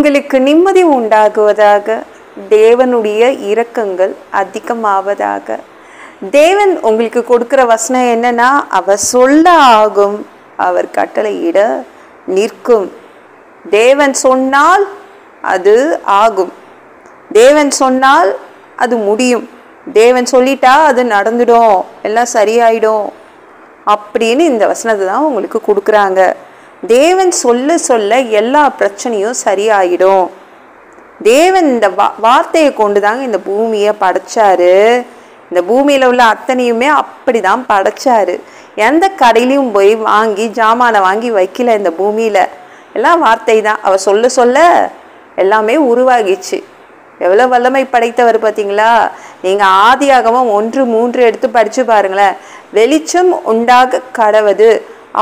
உங்களுக்கு நிம்மதி உண்டாகுவதாக, தேவனுடைய இரக்கங்கள் அதிகமாவதாக. தேவன் உங்களுக்கு கொடுக்கிற வசனம் என்னன்னா, அவர் சொல்ல ஆகும், அவர் கட்டளையிட நிற்கும். தேவன் சொன்னால் அது ஆகும், தேவன் சொன்னால் அது முடியும், தேவன் சொல்லிட்டா அது நடந்துடும், எல்லாம் சரியாயிடும் அப்படின்னு இந்த வசனத்தை தான் உங்களுக்கு கொடுக்குறாங்க. தேவன் சொல்ல சொல்ல எல்லா பிரச்சனையும் சரியாயிடும். தேவன் இந்த வார்த்தையை கொண்டு தாங்க இந்த பூமியை படைச்சாரு. இந்த பூமியில் உள்ள அத்தனையுமே அப்படி தான் படைச்சாரு. எந்த கடையிலையும் போய் வாங்கி ஜாமானை வாங்கி வைக்கல. இந்த பூமியில் எல்லாம் வார்த்தை தான். அவர் சொல்ல சொல்ல எல்லாமே உருவாகிச்சு. எவ்வளோ வல்லமை படைத்தவர் பார்த்தீங்களா? நீங்கள் ஆதியாகமம் 1:3 எடுத்து படித்து பாருங்களேன். வெளிச்சம் உண்டாக கடவது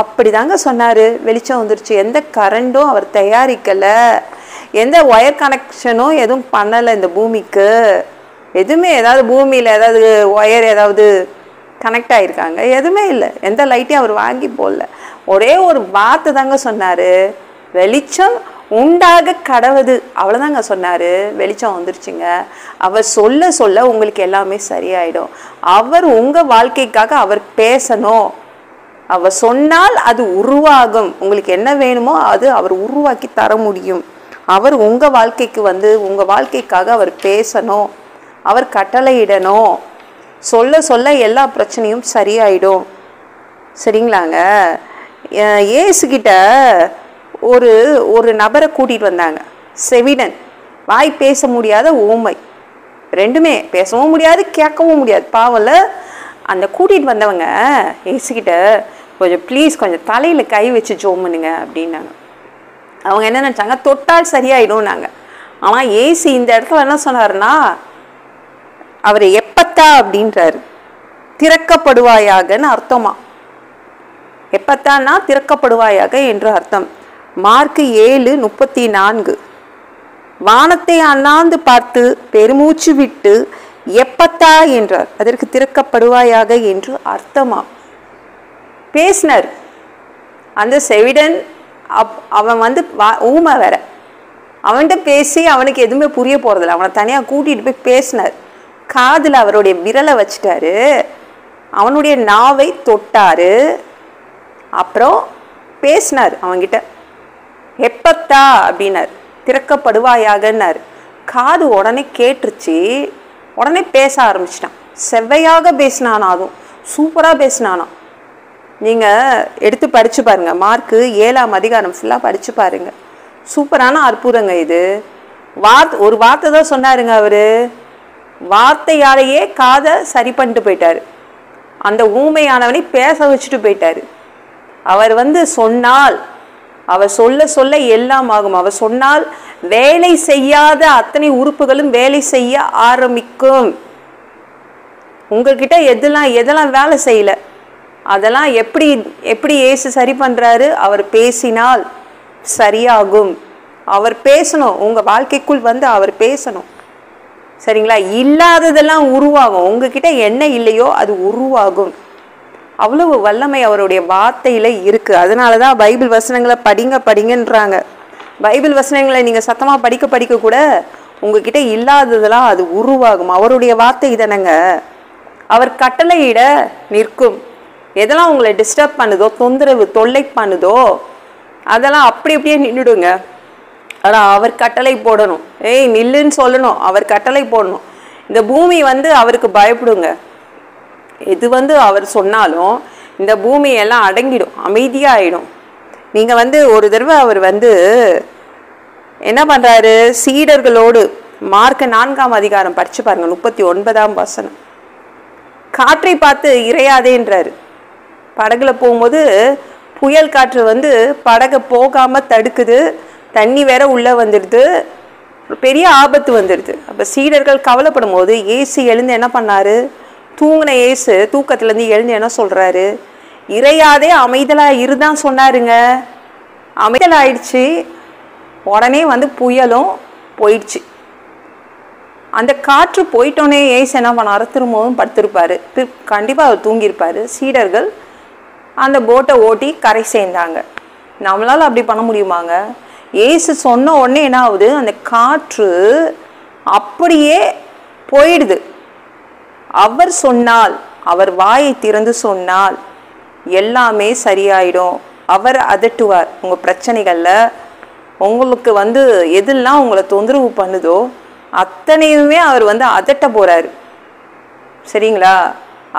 அப்படி தாங்க சொன்னார். வெளிச்சம் வந்துருச்சு. எந்த கரண்டும் அவர் தயாரிக்கலை, எந்த ஒயர் கனெக்ஷனும் எதுவும் பண்ணலை இந்த பூமிக்கு. எதுவுமே ஏதாவது பூமியில் ஏதாவது ஒயர் ஏதாவது கனெக்ட் ஆகிருக்காங்க? எதுவுமே இல்லை. எந்த லைட்டையும் அவர் வாங்கி போடல. ஒரே ஒரு வார்த்தை தாங்க சொன்னார், வெளிச்சம் உண்டாக கடவுது. அவ்வளோதாங்க சொன்னார். வெளிச்சம் வந்துருச்சுங்க. அவர் சொல்ல சொல்ல உங்களுக்கு எல்லாமே சரியாயிடும். அவர் உங்கள் வாழ்க்கைக்காக அவர் பேசணும். அவர் சொன்னால் அது உருவாகும். உங்களுக்கு என்ன வேணுமோ அது அவர் உருவாக்கி தர முடியும். அவர் உங்கள் வாழ்க்கைக்கு உங்கள் வாழ்க்கைக்காக அவர் பேசணும், அவர் கட்டளையிடணும். சொல்ல சொல்ல எல்லா பிரச்சனையும் சரியாயிடும். சரிங்களாங்க? இயேசுகிட்ட ஒரு நபரை கூட்டிகிட்டு வந்தாங்க. செவிடன், வாய் பேச முடியாத ஊமை, ரெண்டுமே பேசவும் முடியாது கேட்கவும் முடியாது. பாவல அந்த கூட்டிகிட்டு வந்தவங்க இயேசுகிட்ட, கொஞ்சம் ப்ளீஸ் கொஞ்சம் தலையில் கை வச்சு ஜோம் பண்ணுங்க அப்படின்னாங்க. அவங்க என்ன நினச்சாங்க, தொட்டால் சரியாயிடும் நாங்கள். ஆனால் இயேசு இந்த இடத்துல என்ன சொன்னார்னா, அவர் எப்பத்தா அப்படின்றாரு. திறக்கப்படுவாயாகன்னு அர்த்தமா. எப்பத்தான்னா திறக்கப்படுவாயாக என்று அர்த்தம். மார்க்கு 7:34. வானத்தை அண்ணாந்து பார்த்து பெருமூச்சு விட்டு எப்பத்தா என்றார். அதற்கு திறக்கப்படுவாயாக என்று அர்த்தமா. பேசினார் அந்த செவிடன். அவன் ஊமை வேற. அவன்கிட்ட பேசி அவனுக்கு எதுவுமே புரிய போறதில்லை. அவனை தனியாக கூட்டிகிட்டு போய் பேசினார். காதில் அவருடைய விரலை வச்சுட்டாரு, அவனுடைய நாவை தொட்டாரு, அப்புறம் பேசினார் அவன்கிட்ட. எப்பத்தா அப்படின்னார், திறக்கப்படுவாயாகன்னார். காது உடனே கேட்டுருச்சு, உடனே பேச ஆரம்பிச்சிட்டான். செவ்வையாக பேசினானா, அதுவும் சூப்பராக பேசினானா. நீங்கள் எடுத்து படித்து பாருங்கள். மார்க்கு 7ஆம் அதிகாரம் ஃபுல்லாக படித்து பாருங்கள். சூப்பரான அற்புதங்க இது. ஒரு வார்த்தை தான் சொன்னாருங்க. அவர் வார்த்தையாலேயே காதை சரி பண்ணிட்டு போயிட்டார். அந்த ஊமையானவனை பேச வச்சுட்டு போயிட்டார். அவர் சொன்னால், அவர் சொல்ல சொல்ல எல்லாம் ஆகும். அவர் சொன்னால் வேலை செய்யாத அத்தனை உறுப்புகளும் வேலை செய்ய ஆரம்பிக்கும். உங்ககிட்ட எதெல்லாம் வேலை செய்யல, அதெல்லாம் எப்படி இயேசு சரி பண்றாரு? அவர் பேசினால் சரியாகும். அவர் பேசணும், உங்க வாழ்க்கைக்குள் அவர் பேசணும். சரிங்களா? இல்லாததெல்லாம் உருவாகும். உங்ககிட்ட என்ன இல்லையோ அது உருவாகும். அவ்வளவு வல்லமை அவருடைய வார்த்தையில இருக்கு. அதனாலதான் பைபிள் வசனங்களை படிங்கன்றாங்க. பைபிள் வசனங்களை நீங்க சத்தமா படிக்க கூட உங்ககிட்ட இல்லாததெல்லாம் அது உருவாகும். அவருடைய வார்த்தை தானங்க. அவர் கட்டளையிட நிற்கும். எதெல்லாம் உங்களை டிஸ்டர்ப் பண்ணுதோ, தொந்தரவு தொல்லை பண்ணுதோ, அதெல்லாம் அப்படியே நின்றுடுங்க. ஆனால் அவர் கட்டளை போடணும். ஏய் நில்லுன்னு சொல்லணும். அவர் கட்டளை போடணும். இந்த பூமி அவருக்கு பயப்படுங்க. எது அவர் சொன்னாலும் இந்த பூமியெல்லாம் அடங்கிடும், அமைதியாக ஆகிடும். நீங்கள் ஒரு தடவை அவர் என்ன பண்ணுறாரு, சீடர்களோடு மார்க் 4ஆம் அதிகாரம் படித்து பாருங்க, 39ஆம் வசனம். காற்றை பார்த்து இறையாதேன்றாரு. படகுல போகும்போது புயல் காற்று படகை போகாமல் தடுக்குது. தண்ணி வேற உள்ளே வந்துடுது, பெரிய ஆபத்து வந்துடுது. அப்போ சீடர்கள் கவலைப்படும் போது இயேசு எழுந்து என்ன பண்ணாரு? தூங்கின இயேசு தூக்கத்துலேருந்து எழுந்து என்ன சொல்கிறாரு? இறையாதே அமைதலாக இருதான் சொன்னாருங்க. அமைதலாயிடுச்சு. உடனே புயலும் போயிடுச்சு. அந்த காற்று போயிட்டோன்னே இயேசு என்ன பண்ணாரு? திரும்பவும் படுத்திருப்பாரு. கண்டிப்பாக அவர் தூங்கியிருப்பார். சீடர்கள் அந்த போட்டை ஓட்டி கரை சேர்ந்தாங்க. நம்மளால் அப்படி பண்ண முடியுமாங்க? இயேசு சொன்ன உடனே என்ன ஆகுது, அந்த காற்று அப்படியே போயிடுது. அவர் சொன்னால், அவர் வாயை திறந்து சொன்னால் எல்லாமே சரியாயிடும். அவர் அதட்டுவார். உங்கள் பிரச்சனைகளில் உங்களுக்கு எதெல்லாம் உங்களை தொந்தரவு பண்ணுதோ அத்தனையுமே அவர் அதட்ட போகிறாரு. சரிங்களா?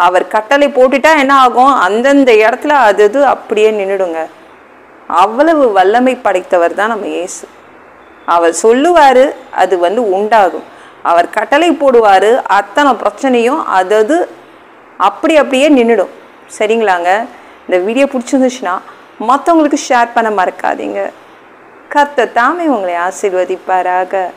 அவர் கட்டளை போட்டுட்டா என்ன ஆகும், அந்தந்த இடத்துல அது அப்படியே நின்றுடுங்க. அவ்வளவு வல்லமை படைத்தவர் தான் நம்ம இயேசு. அவர் சொல்லுவார், அது உண்டாகும். அவர் கட்டளை போடுவார், அத்தனை பிரச்சனையும் அது அப்படியே நின்றுடும். சரிங்களாங்க? இந்த வீடியோ பிடிச்சிருந்துச்சுன்னா மற்றவங்களுக்கு ஷேர் பண்ண மறக்காதீங்க. கர்த்தர் தாமே உங்களை ஆசீர்வதிப்பாராக.